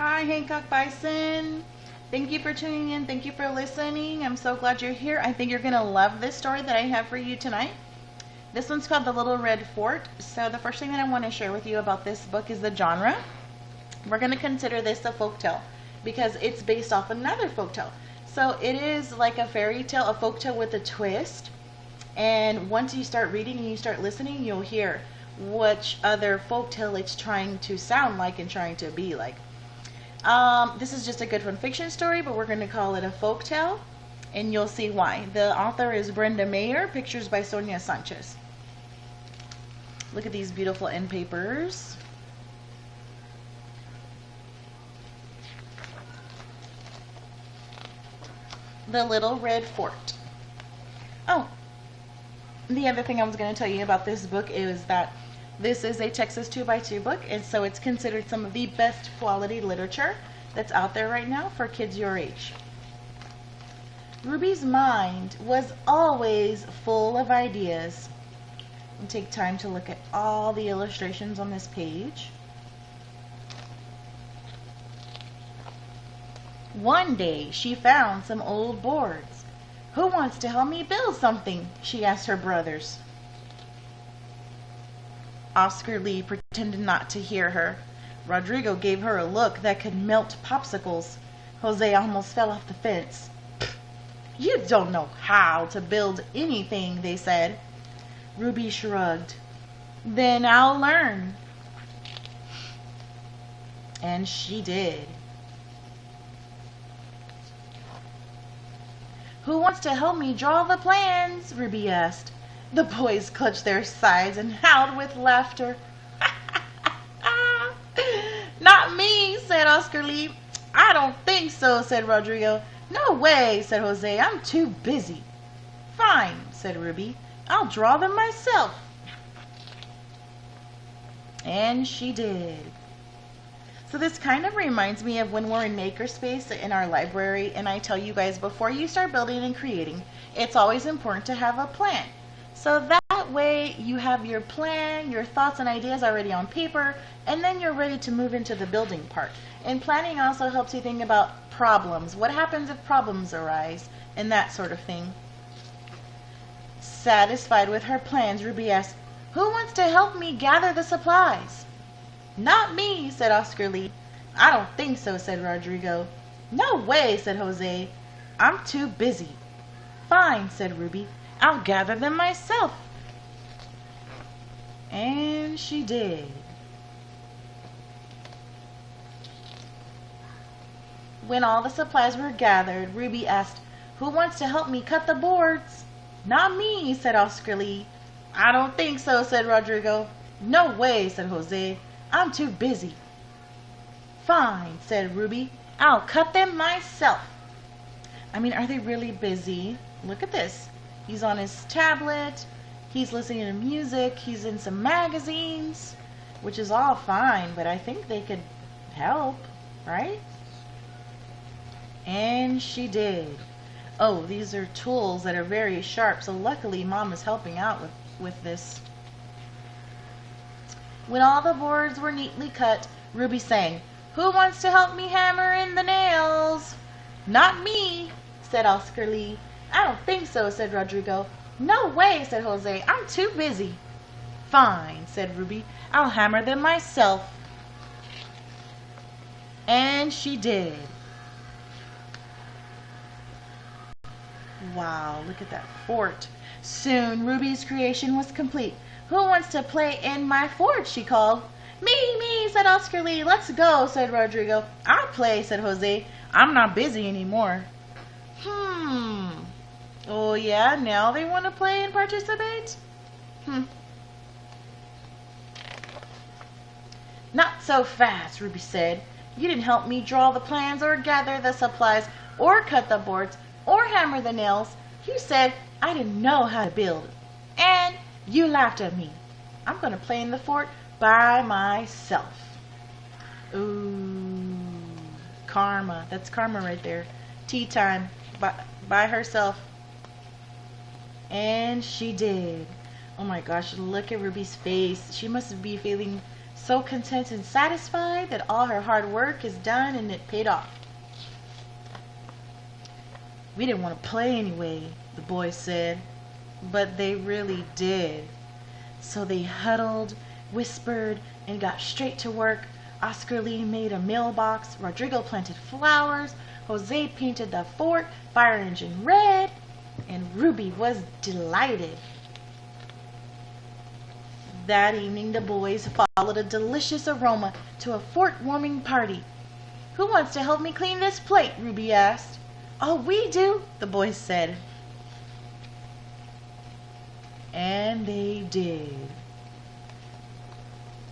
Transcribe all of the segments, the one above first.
Hi, Hancock Bison. Thank you for tuning in. Thank you for listening. I'm so glad you're here. I think you're going to love this story that I have for you tonight. This one's called The Little Red Fort. So the first thing that I want to share with you about this book is the genre. We're going to consider this a folktale because it's based off another folktale. So it is like a fairy tale, a folktale with a twist. And once you start reading and you start listening, you'll hear which other folktale it's trying to sound like and trying to be like. This is just a good fun fiction story, but we're going to call it a folktale, and you'll see why. The author is Brenda Mayer, pictures by Sonia Sanchez. Look at these beautiful end papers. The Little Red Fort. Oh, the other thing I was going to tell you about this book is that this is a Texas 2x2 book, and so it's considered some of the best quality literature that's out there right now for kids your age. Ruby's mind was always full of ideas. And take time to look at all the illustrations on this page. One day she found some old boards. "Who wants to help me build something?" she asked her brothers. Oscar Lee pretended not to hear her. Rodrigo gave her a look that could melt popsicles. Jose almost fell off the fence. "You don't know how to build anything," they said. Ruby shrugged. "Then I'll learn." And she did. "Who wants to help me draw the plans?" Ruby asked. The boys clutched their sides and howled with laughter. "Not me," said Oscar Lee. "I don't think so," said Rodrigo. "No way," said Jose. "I'm too busy." "Fine," said Ruby. "I'll draw them myself." And she did. So this kind of reminds me of when we're in Makerspace in our library, and I tell you guys, before you start building and creating, it's always important to have a plan. So that way you have your plan, your thoughts and ideas already on paper, and then you're ready to move into the building part. And planning also helps you think about problems. What happens if problems arise? And that sort of thing. Satisfied with her plans, Ruby asked, "Who wants to help me gather the supplies?" "Not me," said Oscar Lee. "I don't think so," said Rodrigo. "No way," said Jose. "I'm too busy." "Fine," said Ruby. "I'll gather them myself." And she did. When all the supplies were gathered, Ruby asked, "Who wants to help me cut the boards?" "Not me," said Oscar Lee. "I don't think so," said Rodrigo. "No way," said Jose. "I'm too busy." "Fine," said Ruby. "I'll cut them myself." I mean, are they really busy? Look at this. He's on his tablet. He's listening to music. He's in some magazines, which is all fine, but I think they could help, right? And she did. Oh, these are tools that are very sharp, so luckily Mom is helping out with this. When all the boards were neatly cut, Ruby sang, "Who wants to help me hammer in the nails?" "Not me," said Oscar Lee. "I don't think so," said Rodrigo. "No way," said Jose. "I'm too busy." "Fine," said Ruby. "I'll hammer them myself." And she did. Wow, look at that fort. Soon Ruby's creation was complete. "Who wants to play in my fort?" she called. Me," said Oscar Lee. "Let's go," said Rodrigo. "I'll play," said Jose. "I'm not busy anymore." Oh yeah, now they want to play and participate? "Not so fast," Ruby said. "You didn't help me draw the plans or gather the supplies or cut the boards or hammer the nails. You said I didn't know how to build. And you laughed at me. I'm going to play in the fort by myself." Ooh, karma. That's karma right there. Tea time by herself. And she did. Oh my gosh, look at Ruby's face. She must be feeling so content and satisfied that all her hard work is done and it paid off. We didn't want to play anyway, the boys said, but they really did. So they huddled, whispered, and got straight to work. Oscar Lee made a mailbox, Rodrigo planted flowers, Jose painted the fort, fire engine red, and Ruby was delighted. That evening the boys followed a delicious aroma to a fort warming party. "Who wants to help me clean this plate?" Ruby asked. "Oh, we do," the boys said. And they did.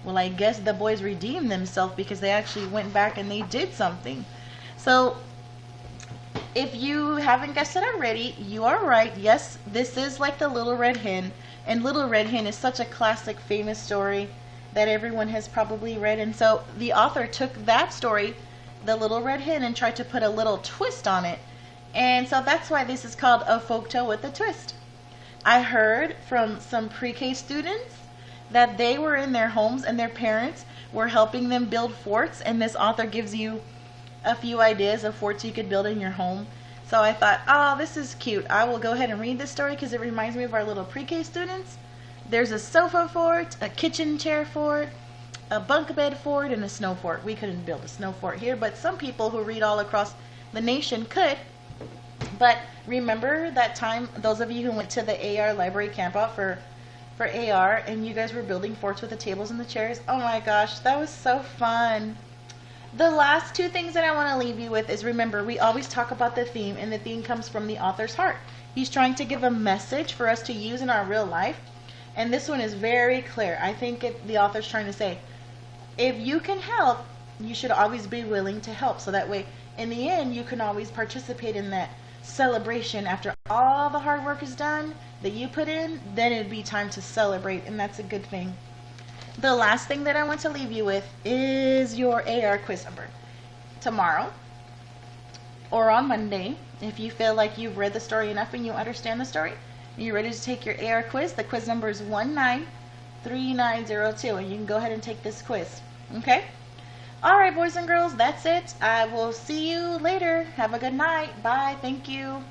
Well, I guess the boys redeemed themselves because they actually went back and they did something. So, if you haven't guessed it already, you are right. Yes, this is like the Little Red Hen. And Little Red Hen is such a classic, famous story that everyone has probably read. And so the author took that story, The Little Red Hen, and tried to put a little twist on it. And so that's why this is called a folktale with a twist. I heard from some pre-K students that they were in their homes and their parents were helping them build forts, and this author gives you a few ideas of forts you could build in your home. So I thought, oh, this is cute. I will go ahead and read this story because it reminds me of our little pre-K students. There's a sofa fort, a kitchen chair fort, a bunk bed fort, and a snow fort. We couldn't build a snow fort here, but some people who read all across the nation could. But remember that time, those of you who went to the AR library campout for AR, and you guys were building forts with the tables and the chairs? Oh my gosh, that was so fun. The last two things that I want to leave you with is, remember, we always talk about the theme, and the theme comes from the author's heart. He's trying to give a message for us to use in our real life, and this one is very clear. I think the author's trying to say, if you can help, you should always be willing to help, so that way, in the end, you can always participate in that celebration. After all the hard work is done that you put in, then it'd be time to celebrate, and that's a good thing. The last thing that I want to leave you with is your AR quiz number. Tomorrow or on Monday, if you feel like you've read the story enough and you understand the story and you're ready to take your AR quiz, the quiz number is 193902, and you can go ahead and take this quiz. Okay? Alright, boys and girls, that's it. I will see you later. Have a good night. Bye. Thank you.